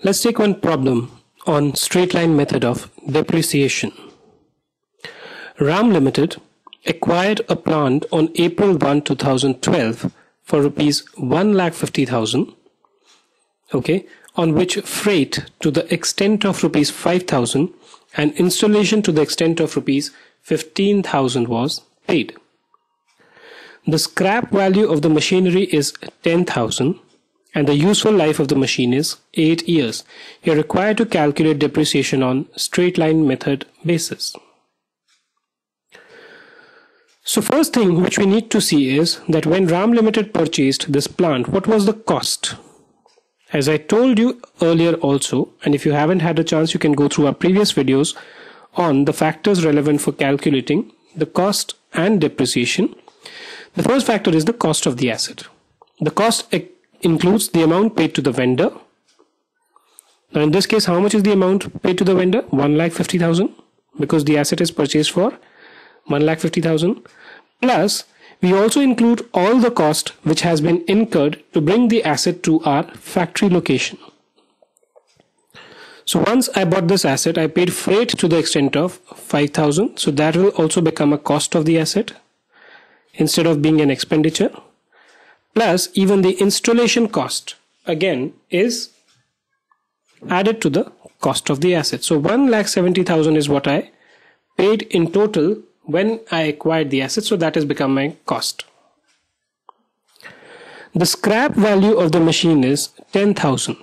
Let's take one problem on straight line method of depreciation. Ram Limited acquired a plant on April 1, 2012 for rupees 1,50,000, okay, on which freight to the extent of rupees 5,000 and installation to the extent of rupees 15,000 was paid. The scrap value of the machinery is 10,000 and the useful life of the machine is 8 years. You are required to calculate depreciation on straight line method basis. So first thing which we need to see is that when Ram Limited purchased this plant, what was the cost? As I told you earlier also, and if you haven't had a chance, you can go through our previous videos on the factors relevant for calculating the cost and depreciation. The first factor is the cost of the asset. The cost includes the amount paid to the vendor. Now in this case, how much is the amount paid to the vendor? 1,50,000, because the asset is purchased for 1,50,000. Plus, we also include all the cost which has been incurred to bring the asset to our factory location. So once I bought this asset, I paid freight to the extent of 5,000. So that will also become a cost of the asset instead of being an expenditure. Plus, even the installation cost again is added to the cost of the asset. So 1,70,000 is what I paid in total when I acquired the asset. So that has become my cost. The scrap value of the machine is 10,000.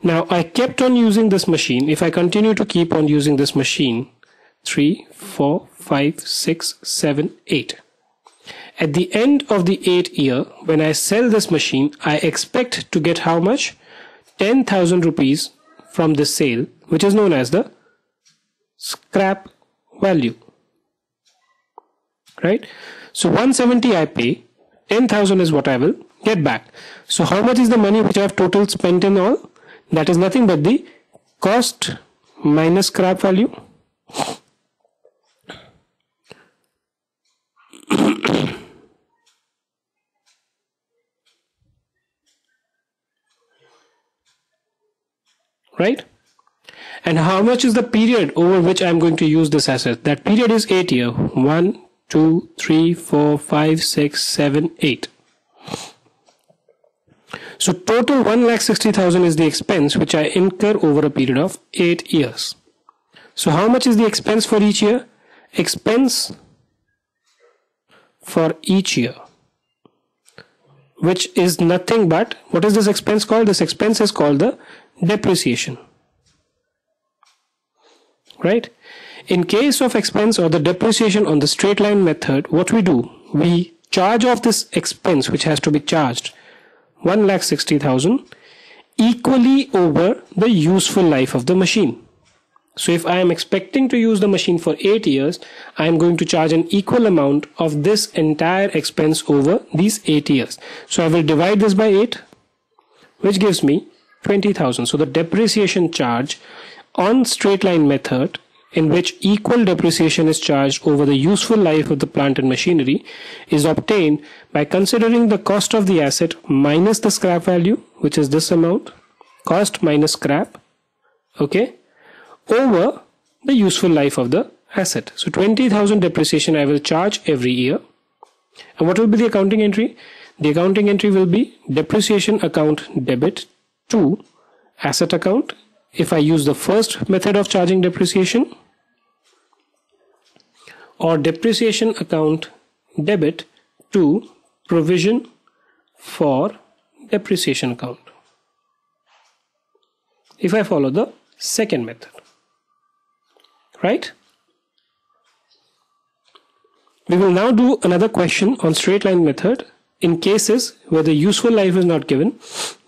Now I kept on using this machine. If I continue to keep on using this machine, 3, 4, 5, 6, 7, 8. At the end of the 8th year, when I sell this machine, I expect to get how much? 10,000 rupees from this sale, which is known as the scrap value. Right? So 170 I pay, 10,000 is what I will get back. So how much is the money which I have total spent in all? That is nothing but the cost minus scrap value. Right? And how much is the period over which I am going to use this asset? That period is 8 years. 1, 2, 3, 4, 5, 6, 7, 8. So total 1,60,000 is the expense which I incur over a period of 8 years. So how much is the expense for each year? Expense for each year, which is nothing but, what is this expense called? This expense is called the depreciation. Right? In case of expense or the depreciation on the straight line method, what we do, we charge off this expense which has to be charged, 1,60,000, equally over the useful life of the machine. So if I am expecting to use the machine for 8 years, I am going to charge an equal amount of this entire expense over these 8 years. So I will divide this by 8, which gives me 20,000. So the depreciation charge on straight line method, in which equal depreciation is charged over the useful life of the plant and machinery, is obtained by considering the cost of the asset minus the scrap value, which is this amount, cost minus scrap, okay, over the useful life of the asset. So 20,000 depreciation I will charge every year. And what will be the accounting entry? The accounting entry will be depreciation account debit to asset account, if I use the first method of charging depreciation, or depreciation account debit to provision for depreciation account, if I follow the second method. Right? We will now do another question on straight line method in cases where the useful life is not given,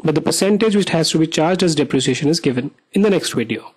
but the percentage which has to be charged as depreciation is given in the next video.